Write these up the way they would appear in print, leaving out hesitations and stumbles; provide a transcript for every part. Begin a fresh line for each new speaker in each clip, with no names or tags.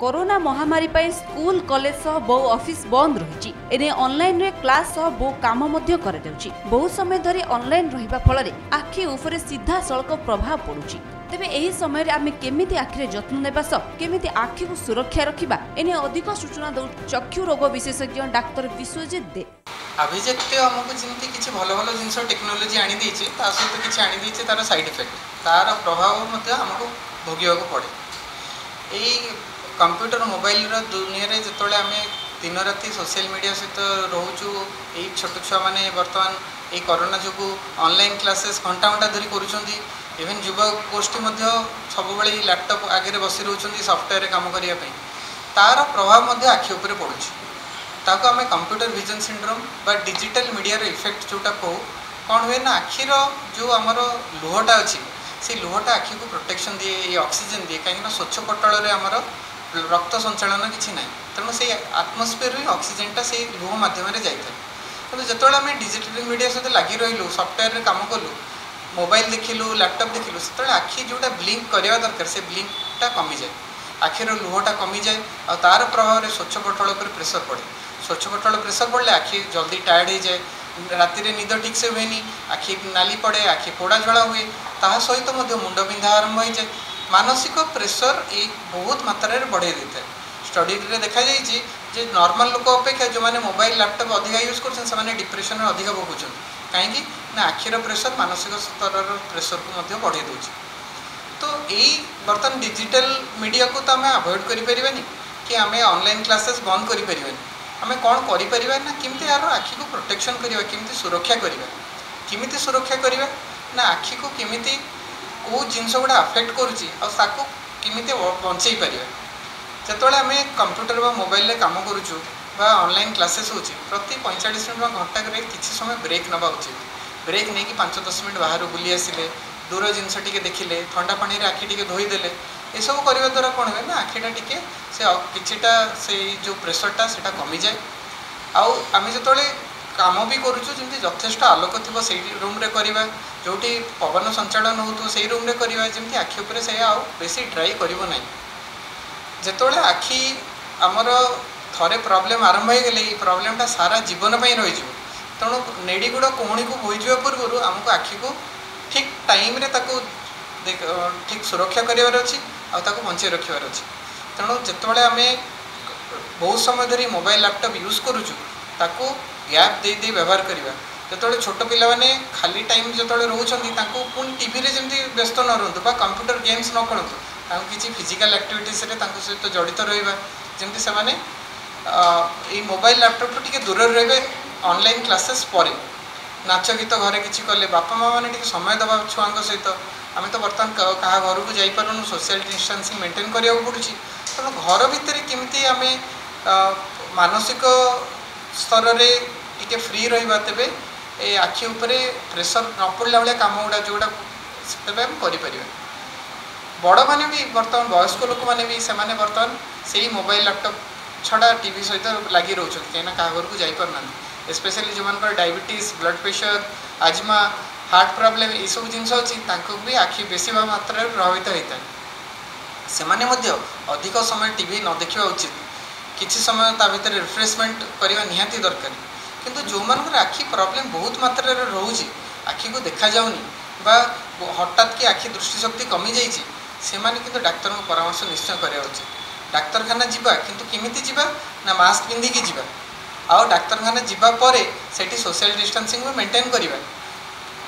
Corona महामारी पर school college सह बहु ऑफिस बंद रही एने ऑनलाइन रे क्लास सह बहु काम बहु समय धरी ऑनलाइन रहिबा फल आखि उपरे सीधा सड़क प्रभाव पड़ुछि। तेबे एही समय आमे केमिति आखिरे जत्न नेबा सह केमिति आखि को सुरक्षा रखिबा एने अधिक सूचना दौ चक्षु रोग विशेषज्ञ डाक्टर विश्वजित दे।
अभिजेत आमको जमी किसी भल भल जिन टेक्नोलोजी आनी सहित किसी आनी तार साइड इफेक्ट तार प्रभाव आमको भोग पड़े। यही कंप्यूटर मोबाइल दुनिया रे जिते आम दिन राति सोशल मीडिया सहित रोचु यही छोट छुआ मैंने बर्तमान ये कोरोना जो ऑनलाइन क्लासेस घंटा घंटा धरी करुँच इवेन युवक गोष्ठी सब लैपटॉप आगे बसी रोच सफ्टवेयर काम करने तार प्रभाव आखि उपर पड़ुछि। ताको आम कंप्यूटर विजन सिंड्रोम बा डिजिटल मीडिया इफेक्ट जोटा कहू कौन हुए ना आखिर जो आमर लुहटा अच्छी से लुहटा आखि को प्रोटेक्शन दिए ये ऑक्सीजन दिए कहीं स्वच्छ पटल आमर रक्त संचालन किसी ना तेणु से आत्मस्फीयर ही ऑक्सीजनटा से लुह मध्यम जाए तेणु जो आम डिजिटल मीडिया सहित लगी रही सफ्टवेयर काम कलु मोबाइल देखिलु लैपटॉप देखिलु से आखि जोटा ब्लिंक करवा दरकार से ब्लिंकटा कमी जाए आखिर लुहटा कमी जाए और तार प्रभाव स्वच्छ पटल पर प्रेसर पड़े स्वच्छ पटल प्रेसर पड़े आखि जल्दी टायर्ड हो जाए राति निद ठीक से हुए आखि नाली पड़े आखि पोड़ा जला हुए ता सहित मुंड बिंधा आरंभ हो जाए मानसिक प्रेसर ये बहुत मात्रा बढ़े देता है। स्टडी रे देखा जे नॉर्मल लोक अपेक्षा जो मैंने मोबाइल लैपटॉप अधिक यूज कर डिप्रेशन अधिक भोगुं कहीं आखिर प्रेसर मानसिक स्तर प्रेसर को बढ़े दूसरी। तो यही बर्तमान डिजिटल मीडिया को तो आम अवॉइड करें कि आम ऑनलाइन क्लासेस बंद करें आम कौन करें ना किमती यार आखि को प्रोटेक्शन करवा किमती सुरक्षा करवा किमती सुरक्षा करवा ना आखि को किमती कौ जिनस गुड़ा अफेक्ट करुँच किमती बंचई पार जो आम कंप्यूटर व मोबाइल काम करुचु बा ऑनलाइन क्लासेस हो प्रति 45 मिनट घंटा किसी समय ब्रेक नवा उचित ब्रेक नहीं कि 5-10 मिनट बाहर बुली आसिले दूर जिनस टी देखिले ठंडा पानी रे आखि टी धोईदेले ये सब करने द्वारा कौन हुए ना आखिटा टी से किछिटा से जो प्रेसरटा से कमी जाए आम जो काम भी करुँच जथेष आलोक थी से रूम रे करवा जोटी पवन संचालन हो से रूम रे करवा जमी आखि उपर से बेसी ड्राई करना जो आखि आमर थरे प्रॉब्लम आरंभ हो गले ये प्रॉब्लमटा सारा जीवन पर रही तेणु नेड़ी गुड़ कोहणी को बोईज पूर्व आमको आखि को ठीक टाइम रे ताको ठीक सुरक्षा करार अच्छी बंचे रखार अच्छी। तेणु जो आम बहुत समय धरी मोबाइल लैपटॉप यूज करुचु ताको गैप दे दे व्यवहार करवा जो छोट पिला माने खाली टाइम जो रोचंती पुणी टीवी रे जमी व्यस्त न रुहतु बा कंप्यूटर गेम्स न खेलतु किसी फिजिकल एक्टिविटीज रे सहित जड़ित रहा जमी से ये मोबाइल लैपटॉप टी दूर रे ऑनलाइन क्लासेस पर नाच गीत घरे किसी कले बापा माँ मैंने समय दबा छुआ सहित आम तो बर्तमान क्या घर को जापरूँ सोशल डिस्टेंसिंग मेंटेन करा पड़ी तेणु घर भितर केमती आम मानसिक स्तर में टी फ्री रहा तेरे ये आखि उपरे प्रेसर न पड़ा भाया कम गुड़ा जोड़ा तेज आम कर बड़ मैंने भी बर्तमान वयस्क लोक मैंने भी से बर्तमान से मोबाइल लैपटॉप छड़ा टीवी सहित लगी रोच कहीं क्या घर को जापरना स्पेशली जो मान डायबिटीज ब्लड प्रेशर आजमा हार्ट प्रॉब्लम ये सब जिन अच्छी भी आखि बेसी मात्रा प्रभावित होता है से अधिक समय टीवी न देखा उचित किसी समय ता भीतर रिफ्रेशमेंट करवा निहाती दरकार किंतु जो मान आखि प्रॉब्लम बहुत मात्रा रोचे आखि को देखा जाऊनी बा हठात कि आखि दृष्टिशक्ति कमी जाइए से माने डाक्तर परामर्श निश्चय करा उचित। डाक्तरखाना जीवा किंतु किमिति जीवा ना मास्क पिंधिकी जीवा आउ डाक्तरखाना जीवा परे सेठी सोशल डिस्टेंसिंग में मेंटेन करवा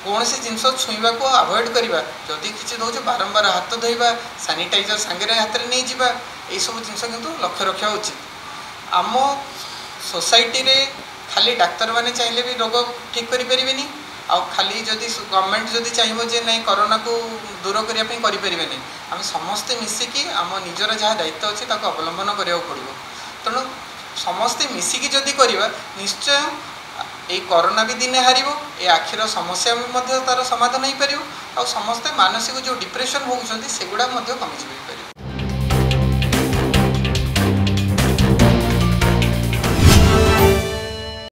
कौन सी जिनस छुईवा को अवॉइड करवा जदि किसी दौर बारंबार हाथ धोवा सानिटाइजर सांगे हाथ में नहीं जावा यही सब जिनस किंतु लक्ष्य रखा उचित। आम सोसाइटी रे खाली डाक्तर माने चाहिए भी रोग ठीक करें आ खाली जदि गवर्नमेंट जदि चाहिए जे नहीं कोरोना को दूर करने करें आम समस्ते मिसिकी आम निजर जहाँ दायित्व अच्छे अवलंबन करा पड़ो तेणु समस्ते मिसिकी जदि करवा निश्चय ये कोरोना भी दिने हार ये आखिर समस्या भी तार समाधान हो पार आ समस्ते मानसिक जो डिप्रेशन होती से गुड़ा कमिजी पार।